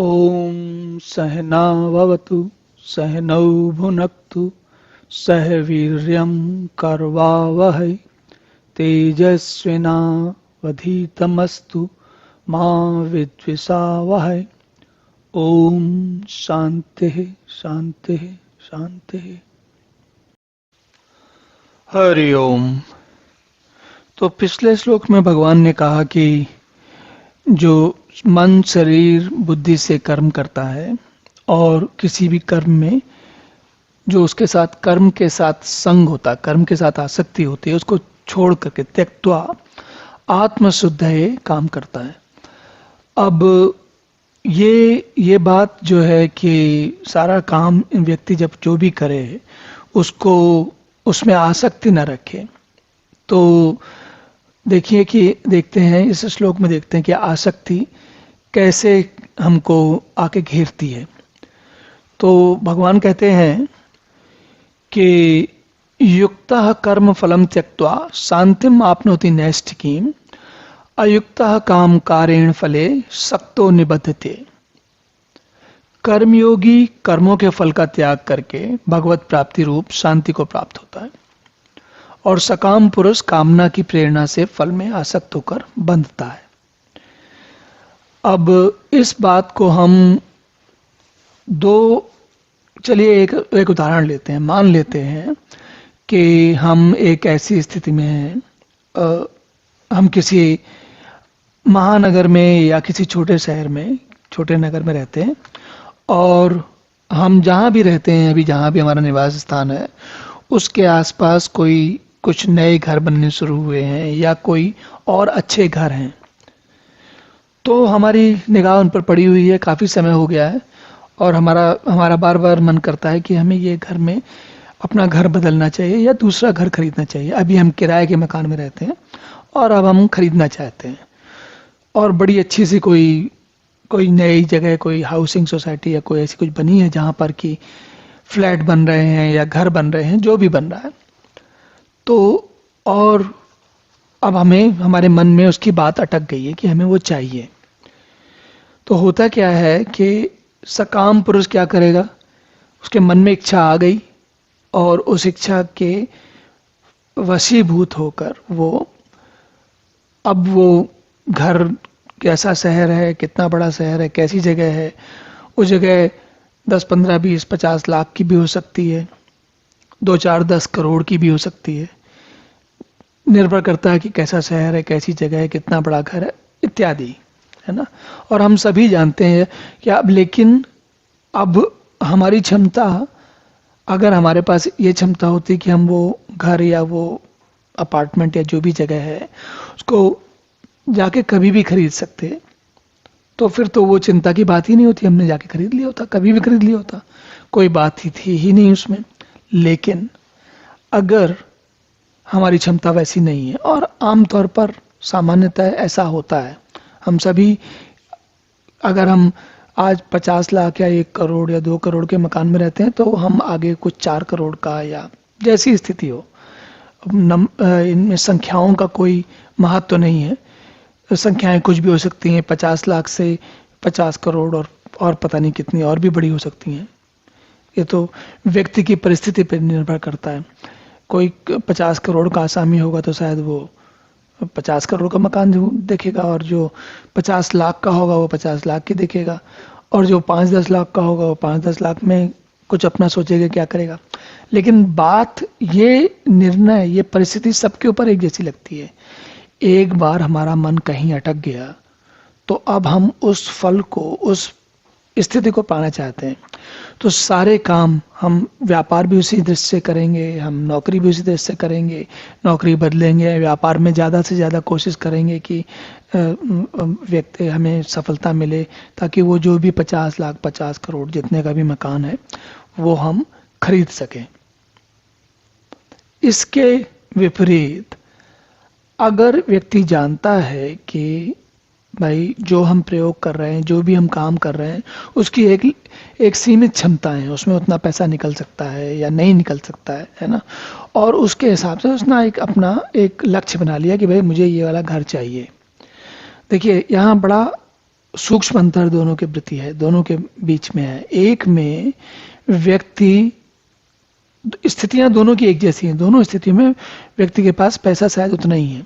ॐ सहना भवतु सहनौ भुनक्तु सह वीर्यं करवावहै तेजस्विनावधीतमस्तु मा विद्विषावहै। ॐ शान्तिः शान्तिः शान्तिः। हरि ओम। तो पिछले श्लोक में भगवान ने कहा कि जो मन शरीर बुद्धि से कर्म करता है और किसी भी कर्म में जो उसके साथ कर्म के साथ संग होता है, कर्म के साथ आसक्ति होती है, उसको छोड़ करके त्यक्त्वा आत्मशुद्ध है काम करता है। अब ये बात जो है कि सारा काम व्यक्ति जब जो भी करे उसको उसमें आसक्ति न रखे। तो देखते हैं इस श्लोक में देखते हैं कि आसक्ति कैसे हमको आके घेरती है। तो भगवान कहते हैं कि युक्तः कर्म फलम त्यक्त्वा शांतिम आपनोति नैष्ठिकीम अयुक्तः काम कारेण फले सक्तो निबद्धते। कर्मयोगी कर्मों के फल का त्याग करके भगवत प्राप्ति रूप शांति को प्राप्त होता है और सकाम पुरुष कामना की प्रेरणा से फल में आसक्त होकर बंधता है। अब इस बात को हम चलिए एक उदाहरण लेते हैं। मान लेते हैं कि हम एक ऐसी स्थिति में हैं, हम किसी महानगर में या किसी छोटे शहर में, छोटे नगर में रहते हैं और हम जहाँ भी रहते हैं, अभी जहाँ भी हमारा निवास स्थान है, उसके आसपास कुछ नए घर बनने शुरू हुए हैं या कोई और अच्छे घर हैं। तो हमारी निगाह उन पर पड़ी हुई है, काफ़ी समय हो गया है और हमारा बार बार मन करता है कि हमें ये घर में अपना घर बदलना चाहिए या दूसरा घर खरीदना चाहिए। अभी हम किराए के मकान में रहते हैं और अब हम खरीदना चाहते हैं और बड़ी अच्छी सी कोई नई जगह, कोई हाउसिंग सोसाइटी या कोई ऐसी कुछ बनी है जहाँ पर कि फ्लैट बन रहे हैं या घर बन रहे हैं, जो भी बन रहा है। तो और अब हमारे मन में उसकी बात अटक गई है कि हमें वो चाहिए। तो होता क्या है कि सकाम पुरुष क्या करेगा, उसके मन में इच्छा आ गई और उस इच्छा के वशीभूत होकर वो घर कैसा शहर है, कितना बड़ा शहर है, कैसी जगह है, उस जगह 10, 15, 20, 50 लाख की भी हो सकती है, 2, 4, 10 करोड़ की भी हो सकती है। निर्भर करता है कि कैसा शहर है, कैसी जगह है, कितना बड़ा घर है इत्यादि, है ना। और हम सभी जानते हैं कि लेकिन अब हमारी क्षमता, अगर हमारे पास ये क्षमता होती कि हम वो घर या वो अपार्टमेंट या जो भी जगह है उसको जाके कभी भी खरीद सकते, तो फिर तो वो चिंता की बात ही नहीं होती, हमने जाके खरीद लिया होता, कभी भी खरीद लिया होता, कोई बात ही थी ही नहीं उसमें। लेकिन अगर हमारी क्षमता वैसी नहीं है, और आमतौर पर सामान्यतः ऐसा होता है, हम सभी, अगर हम आज 50 लाख या 1 करोड़ या 2 करोड़ के मकान में रहते हैं तो हम आगे कुछ 4 करोड़ का या जैसी स्थिति हो, इनमें संख्याओं का कोई महत्व नहीं है। संख्याएं कुछ भी हो सकती हैं, 50 लाख से 50 करोड़ और पता नहीं कितनी और भी बड़ी हो सकती हैं। ये तो व्यक्ति की परिस्थिति पर निर्भर करता है। कोई 50 करोड़ का आसामी होगा तो शायद वो 50 करोड़ का मकान देखेगा, और जो 50 लाख का होगा वो 50 लाख की देखेगा, और जो 5-10 लाख का होगा वो 5-10 लाख में कुछ अपना सोचेगा क्या करेगा। लेकिन बात, ये निर्णय, ये परिस्थिति सबके ऊपर एक जैसी लगती है। एक बार हमारा मन कहीं अटक गया तो अब हम उस फल को, उस स्थिति को पाना चाहते हैं। तो सारे काम, हम व्यापार भी उसी दृष्टि से करेंगे, हम नौकरी भी उसी दृष्टि से करेंगे, नौकरी बदलेंगे, व्यापार में ज़्यादा से ज़्यादा कोशिश करेंगे कि व्यक्ति हमें सफलता मिले, ताकि वो जो भी 50 लाख 50 करोड़ जितने का भी मकान है वो हम खरीद सकें। इसके विपरीत अगर व्यक्ति जानता है कि भाई जो हम प्रयोग कर रहे हैं, जो भी हम काम कर रहे हैं, उसकी एक सीमित क्षमता है, उसमें उतना पैसा निकल सकता है या नहीं निकल सकता है ना, और उसके हिसाब से उसने अपना एक लक्ष्य बना लिया कि भाई मुझे ये वाला घर चाहिए। देखिए यहाँ बड़ा सूक्ष्म अंतर दोनों के प्रति है, दोनों के बीच में है। एक में व्यक्ति, स्थितियां दोनों की एक जैसी हैं, दोनों स्थिति में व्यक्ति के पास पैसा शायद उतना ही है,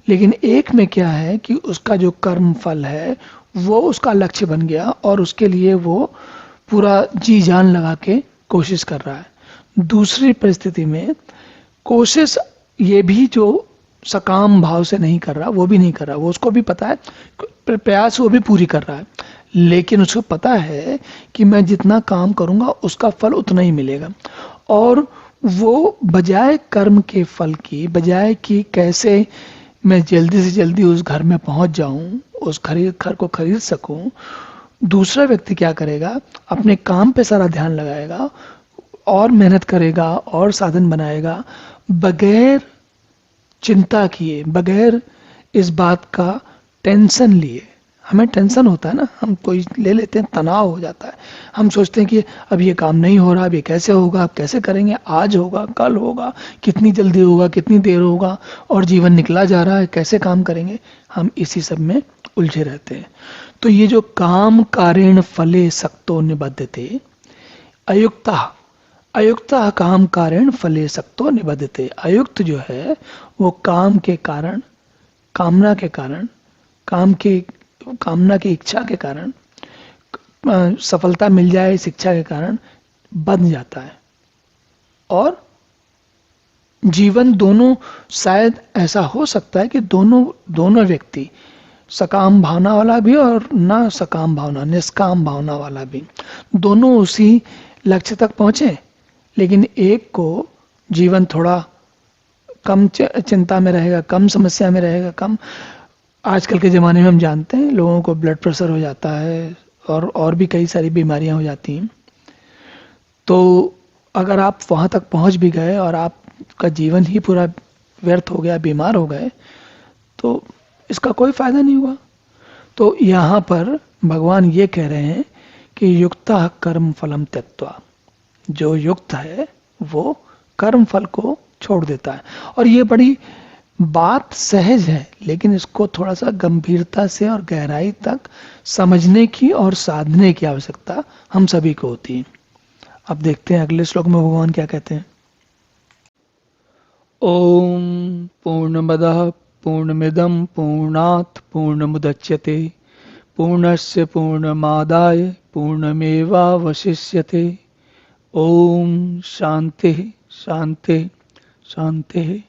लेकिन एक में क्या है कि उसका जो कर्म फल है वो उसका लक्ष्य बन गया और उसके लिए वो पूरा जी जान लगा के कोशिश कर रहा है। दूसरी परिस्थिति में कोशिश ये भी जो सकाम भाव से नहीं कर रहा, वो भी नहीं कर रहा, वो उसको भी पता है, प्रयास वो भी पूरी कर रहा है, लेकिन उसको पता है कि मैं जितना काम करूंगा उसका फल उतना ही मिलेगा। और वो बजाय कर्म के फल की, बजाय कि कैसे मैं जल्दी से जल्दी उस घर में पहुंच जाऊं, उस घर को खरीद सकूं, दूसरा व्यक्ति क्या करेगा, अपने काम पे सारा ध्यान लगाएगा और मेहनत करेगा और साधन बनाएगा, बगैर चिंता किए, बगैर इस बात का टेंशन लिए। हमें टेंशन होता है ना, हम कोई ले लेते हैं, तनाव हो जाता है, हम सोचते हैं कि अब ये काम नहीं हो रहा, अब ये कैसे होगा, अब कैसे करेंगे, आज होगा, कल होगा, कितनी जल्दी होगा, कितनी देर होगा, और जीवन निकला जा रहा है, कैसे काम करेंगे, हम इसी सब में उलझे रहते हैं। तो ये जो काम कारेण फले सक्तो निबद्धते, अयुक्ता अयुक्ता काम कारेण फले सक्तो निबद्धते, अयुक्त जो है वो काम के कारण, कामना के कारण, कामना की इच्छा के कारण, सफलता मिल जाए इस इच्छा के कारण बन जाता है। और जीवन दोनों, शायद ऐसा हो सकता है कि दोनों व्यक्ति, सकाम भावना वाला भी और ना सकाम भावना, निष्काम भावना वाला भी, दोनों उसी लक्ष्य तक पहुंचे, लेकिन एक को जीवन थोड़ा कम चिंता में रहेगा, कम समस्या में रहेगा, कम, आजकल के ज़माने में हम जानते हैं लोगों को ब्लड प्रेशर हो जाता है और भी कई सारी बीमारियां हो जाती हैं। तो अगर आप वहाँ तक पहुँच भी गए और आपका जीवन ही पूरा व्यर्थ हो गया, बीमार हो गए, तो इसका कोई फायदा नहीं हुआ। तो यहाँ पर भगवान ये कह रहे हैं कि युक्ता कर्म फलम त्यक्त्वा, जो युक्त है वो कर्म फल को छोड़ देता है। और ये बड़ी बात सहज है, लेकिन इसको थोड़ा सा गंभीरता से और गहराई तक समझने की और साधने की आवश्यकता हम सभी को होती है। अब देखते हैं अगले श्लोक में भगवान क्या कहते हैं। ओम पूर्णमदः पूर्णमिदं पूर्णात् पूर्णमुदच्यते पूर्णस्य पूर्णमादाय पूर्णमेवावशिष्यते। ओम शांति शांति शांति।